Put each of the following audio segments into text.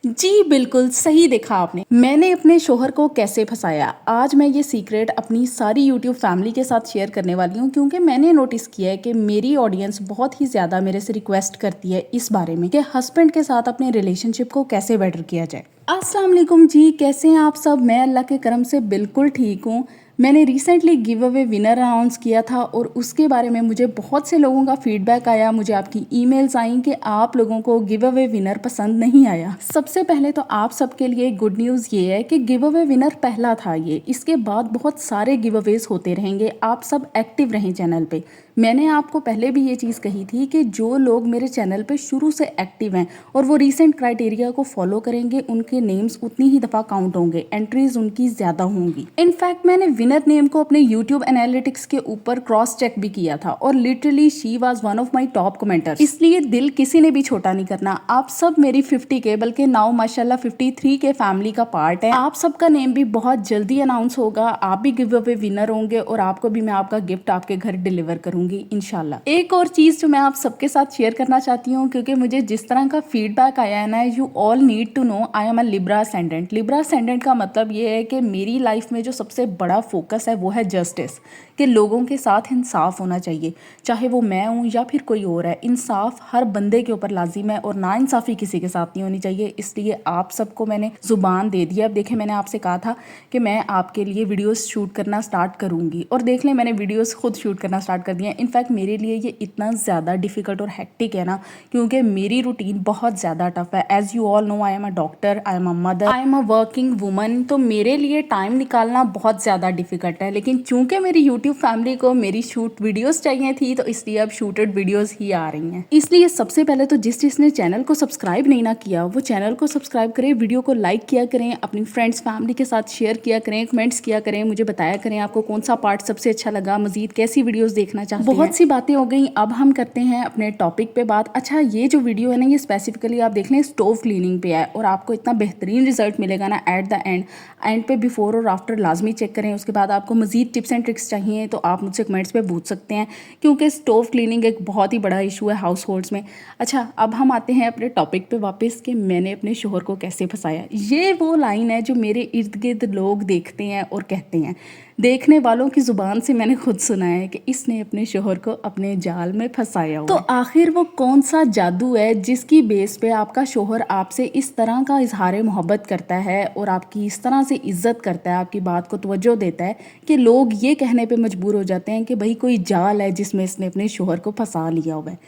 जी बिल्कुल सही देखा आपने। मैंने अपने शोहर को कैसे फंसाया, आज मैं ये सीक्रेट अपनी सारी यूट्यूब फैमिली के साथ शेयर करने वाली हूँ, क्योंकि मैंने नोटिस किया है कि मेरी ऑडियंस बहुत ही ज़्यादा मेरे से रिक्वेस्ट करती है इस बारे में कि हस्बैंड के साथ अपने रिलेशनशिप को कैसे बेटर किया जाए। अस्सलाम वालेकुम जी, कैसे हैं आप सब? मैं अल्लाह के करम से बिल्कुल ठीक हूँ। मैंने recently give away winner announce किया था और उसके बारे में मुझे बहुत से लोगों का फीडबैक आया, मुझे आपकी ईमेल्स आई कि आप लोगों को गिव अवे विनर पसंद नहीं आया। सबसे पहले तो आप सबके लिए गुड न्यूज़ ये है कि गिव अवे विनर पहला था ये, इसके बाद बहुत सारे गिव अवेज होते रहेंगे। आप सब एक्टिव रहें चैनल पे। मैंने आपको पहले भी ये चीज़ कही थी कि जो लोग मेरे चैनल पे शुरू से एक्टिव हैं और वो रीसेंट क्राइटेरिया को फॉलो करेंगे, उनके नेम्स उतनी ही दफ़ा काउंट होंगे, एंट्रीज उनकी ज़्यादा होंगी। इनफैक्ट मैंने विनर नेम को अपने यूट्यूब एनालिटिक्स के ऊपर क्रॉस चेक भी किया था और literally she was one of my top commenters. इसलिए दिल किसी ने भी छोटा नहीं करना। आप सब मेरी 50 के बल्कि नाउ माशाल्लाह 53 के फैमिली का पार्ट है। आप सबका नेम भी बहुत जल्दी अनाउंस होगा, आप भी गिव अवे विनर होंगे और आपको भी मैं आपका गिफ्ट आपके घर डिलीवर करूंगी इंशाल्लाह। एक और चीज़ जो मैं आप सबके साथ शेयर करना चाहती हूँ, क्योंकि मुझे जिस तरह का फीडबैक आया है ना, you all need to know I am a Libra ascendant. Libra ascendant का मतलब ये है कि मेरी लाइफ में जो सबसे बड़ा फोकस है वो है जस्टिस, कि लोगों के साथ इंसाफ होना चाहिए, चाहे वो मैं हूँ या फिर कोई और है। इंसाफ हर बंदे के ऊपर लाजिम है और नाइंसाफ़ी किसी के साथ नहीं होनी चाहिए। इसलिए आप सबको मैंने ज़ुबान दे दी। अब देखें, मैंने आपसे कहा था कि मैं आपके लिए वीडियोस शूट करना स्टार्ट करूँगी और देख लें, मैंने वीडियोस खुद शूट करना स्टार्ट कर दिया। इनफैक्ट मेरे लिए ये इतना ज़्यादा डिफ़िकल्ट और हेक्टिक है ना, क्योंकि मेरी रूटीन बहुत ज़्यादा टफ है। As you all know, I am a doctor, I am a mother, I am a working woman. तो मेरे लिए टाइम निकालना बहुत ज़्यादा डिफ़िकल्ट है। लेकिन चूंकि मेरी यूट्यूब फैमिली को मेरी शूट वीडियोस चाहिए थी, तो इसलिए अब शूटेड वीडियोस ही आ रही हैं। इसलिए सबसे पहले तो जिसने चैनल को सब्सक्राइब नहीं ना किया, वो चैनल को सब्सक्राइब करें, वीडियो को लाइक किया करें, अपनी फ्रेंड्स फैमिली के साथ शेयर किया करें, कमेंट्स किया करें, मुझे बताया करें आपको कौन सा पार्ट सबसे अच्छा लगा, मजीद कैसी वीडियोस देखना चाहते हैं। बहुत सी बातें हो गई, अब हम करते हैं अपने टॉपिक पे बात। अच्छा, ये जो वीडियो है ना, ये स्पेसिफिकली आप देख लें स्टोव क्लीनिंग पे है और आपको इतना बेहतरीन रिजल्ट मिलेगा ना एट द एंड पे बिफोर और आफ्टर लाजमी चेक करें। उसके बाद आपको मजीद टिप्स एंड ट्रिक्स चाहिए तो आप मुझसे कमेंट्स पे पूछ सकते हैं, क्योंकि स्टोव क्लीनिंग एक बहुत ही बड़ा इशू है हाउस होल्ड्स में। अच्छा, अब हम आते हैं अपने टॉपिक पे वापस कि मैंने अपने शोहर को कैसे फंसाया। ये वो लाइन है जो मेरे इर्द गिर्द लोग देखते हैं और कहते हैं, देखने वालों की ज़ुबान से मैंने खुद सुना है कि इसने अपने शोहर को अपने जाल में फंसाया हुआ। तो आखिर वो कौन सा जादू है जिसकी बेस पे आपका शोहर आपसे इस तरह का इजहार मोहब्बत करता है और आपकी इस तरह से इज्जत करता है, आपकी बात को तवज्जो देता है कि लोग ये कहने पे मजबूर हो जाते हैं कि भाई कोई जाल है जिसमें इसने अपने शोहर को फंसा लिया हुआ है।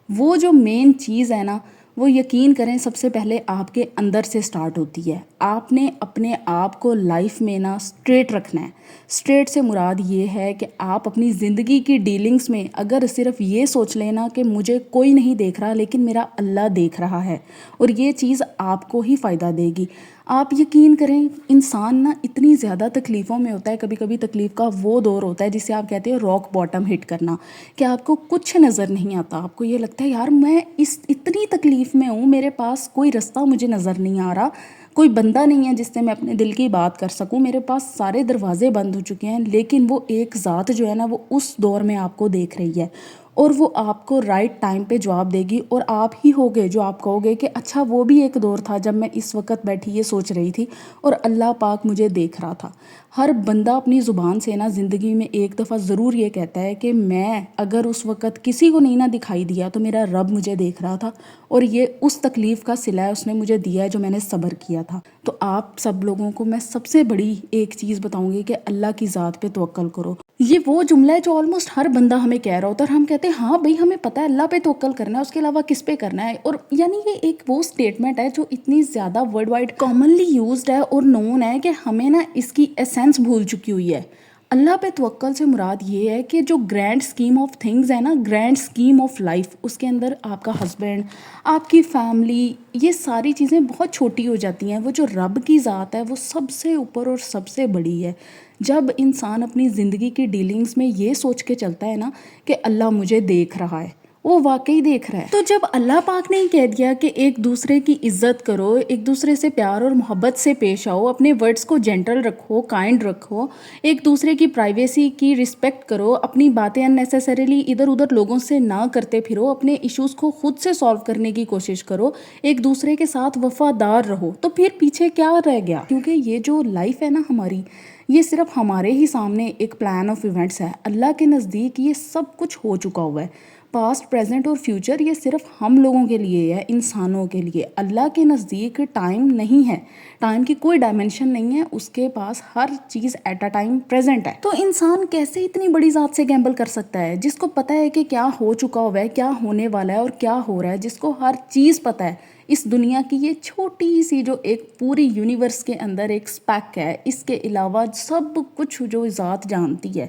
वो जो मेन चीज़ है ना, वो यकीन करें सबसे पहले आपके अंदर से स्टार्ट होती है। आपने अपने आप को लाइफ में ना स्ट्रेट रखना है। स्ट्रेट से मुराद ये है कि आप अपनी ज़िंदगी की डीलिंग्स में अगर सिर्फ ये सोच लेना कि मुझे कोई नहीं देख रहा लेकिन मेरा अल्लाह देख रहा है, और ये चीज़ आपको ही फ़ायदा देगी। आप यकीन करें, इंसान ना इतनी ज़्यादा तकलीफ़ों में होता है, कभी कभी तकलीफ़ का वो दौर होता है जिसे आप कहते हो रॉक बॉटम हिट करना, कि आपको कुछ नज़र नहीं आता। आपको ये लगता है यार मैं इतनी तकलीफ़ में हूँ, मेरे पास कोई रास्ता मुझे नज़र नहीं आ रहा, कोई बंदा नहीं है जिससे मैं अपने दिल की बात कर सकूं, मेरे पास सारे दरवाजे बंद हो चुके हैं। लेकिन वो एक ज़ात जो है ना, वो उस दौर में आपको देख रही है और वो आपको राइट टाइम पे जवाब देगी और आप ही होगे जो आप कहोगे कि अच्छा वो भी एक दौर था जब मैं इस वक्त बैठी ये सोच रही थी और अल्लाह पाक मुझे देख रहा था। हर बंदा अपनी ज़ुबान से ना ज़िंदगी में एक दफ़ा ज़रूर ये कहता है कि मैं अगर उस वक़्त किसी को नहीं ना दिखाई दिया तो मेरा रब मुझे देख रहा था और ये उस तकलीफ़ का सिला है उसने मुझे दिया है जो मैंने सब्र किया था। तो आप सब लोगों को मैं सबसे बड़ी एक चीज़ बताऊँगी कि अल्लाह की ज़ात पे तवक्कल करो। ये वो जुमला है जो ऑलमोस्ट हर बंदा हमें कह रहा होता है और हम कहते हैं हाँ भाई हमें पता है अल्लाह पे तवक्कल करना है, उसके अलावा किस पे करना है। और यानी ये एक वो स्टेटमेंट है जो इतनी ज़्यादा वर्ल्ड वाइड कॉमनली यूज्ड है और नोन है कि हमें ना इसकी एसेंस भूल चुकी हुई है। अल्लाह पे तवक्कल से मुराद ये है कि जो ग्रैंड स्कीम ऑफ थिंग्स है ना, ग्रैंड स्कीम ऑफ लाइफ, उसके अंदर आपका हस्बैंड, आपकी फैमिली, ये सारी चीज़ें बहुत छोटी हो जाती हैं। वो जो रब की ज़ात है वो सबसे ऊपर और सबसे बड़ी है। जब इंसान अपनी ज़िंदगी की डीलिंग्स में ये सोच के चलता है ना कि अल्लाह मुझे देख रहा है وہ واقعی دیکھ رہا ہے۔ تو جب اللہ پاک نے کہہ دیا کہ ایک دوسرے کی عزت کرو، ایک دوسرے سے پیار اور محبت سے پیش آؤ، اپنے ورڈز کو جینٹل رکھو، کائنڈ رکھو، ایک دوسرے کی پرائیویسی کی رسپیکٹ کرو، اپنی باتیں اننیسیسریلی ادھر ادھر لوگوں سے نہ کرتے پھرو، اپنے ایشوز کو خود سے سالو کرنے کی کوشش کرو، ایک دوسرے کے ساتھ وفادار رہو، تو پھر پیچھے کیا رہ گیا؟ کیونکہ یہ جو لائف ہے نا ہماری، یہ صرف ہمارے ہی سامنے ایک پلان آف ایونٹس ہے۔ اللہ کے نزدیک یہ سب کچھ ہو چکا ہوا ہے، پاسٹ، پریزنٹ اور فیوچر، یہ صرف ہم لوگوں کے لیے ہے، انسانوں کے لیے۔ اللہ کے نزدیک ٹائم نہیں ہے، ٹائم کی کوئی ڈائمینشن نہیں ہے، اس کے پاس ہر چیز ایٹ اے ٹائم پریزنٹ ہے۔ تو انسان کیسے اتنی بڑی ذات سے گیمبل کر سکتا ہے، جس کو پتہ ہے کہ کیا ہو چکا ہوا ہے، کیا ہونے والا ہے اور کیا ہو رہا ہے، جس کو ہر چیز پتہ ہے، اس دنیا کی یہ چھوٹی سی جو ایک پوری یونیورس کے اندر ایک سپیک ہے، اس کے علاوہ سب کچھ جو ذات جانتی ہے۔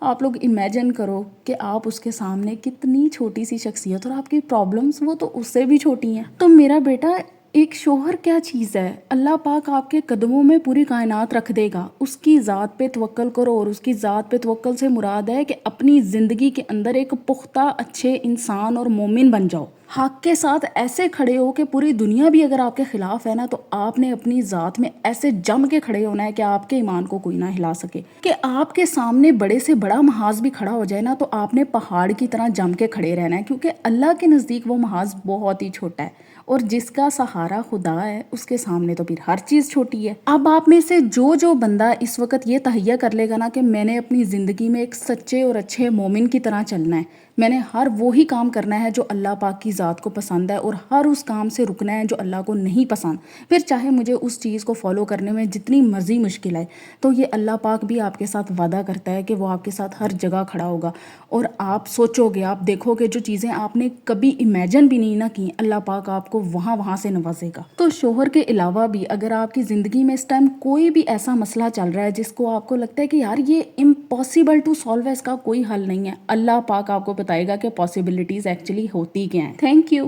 آپ لوگ امیجن کرو کہ آپ اس کے سامنے کتنی چھوٹی سی شخصیت، اور آپ کی پرابلمس وہ تو اس سے بھی چھوٹی ہیں۔ تو میرا بیٹا، ایک شوہر کیا چیز ہے؟ اللہ پاک آپ کے قدموں میں پوری کائنات رکھ دے گا، اس کی ذات پہ توکل کرو، اور اس کی ذات پہ توکل سے مراد ہے کہ اپنی زندگی کے اندر ایک پختہ اچھے انسان اور مومن بن جاؤ، حق کے ساتھ ایسے کھڑے ہو کہ پوری دنیا بھی اگر آپ کے خلاف ہے نا، تو آپ نے اپنی ذات میں ایسے جم کے کھڑے ہونا ہے کہ آپ کے ایمان کو کوئی نہ ہلا سکے، کہ آپ کے سامنے بڑے سے بڑا محاذ بھی کھڑا ہو جائے نا، تو آپ نے پہاڑ کی طرح جم کے کھڑے رہنا ہے، کیونکہ اللہ کے نزدیک وہ محاذ بہت ہی چھوٹا ہے، اور جس کا سہارا خدا ہے اس کے سامنے تو پھر ہر چیز چھوٹی ہے۔ اب آپ میں سے جو بندہ اس وقت یہ تہیہ کر لے گا نا کہ میں نے اپنی زندگی میں ایک سچے اور اچھے مومن کی طرح چلنا ہے، میں نے ہر وہی کام کرنا ہے جو اللہ پاک کی ذات کو پسند ہے، اور ہر اس کام سے رکنا ہے جو اللہ کو نہیں پسند، پھر چاہے مجھے اس چیز کو فالو کرنے میں جتنی مرضی مشکل ہے، تو یہ اللہ پاک بھی آپ کے ساتھ وعدہ کرتا ہے کہ وہ آپ کے ساتھ ہر جگہ کھڑا ہوگا، اور آپ سوچو گے، آپ دیکھو گے جو چیزیں آپ نے کبھی امیجن بھی نہیں نہ کی، اللہ پاک آپ کو وہاں سے نوازے گا۔ تو شوہر کے علاوہ بھی اگر آپ کی زندگی میں اس ٹائم کوئی بھی ایسا مسئلہ چل رہا ہے جس کو آپ کو لگتا ہے کہ یار یہ امپاسبل ٹو سالو ہے، اس کا کوئی حل نہیں ہے، اللہ پاک آپ کو بتائے گا کہ پاسبلٹیز ایکچولی ہوتی کیا ہیں۔ Thank you.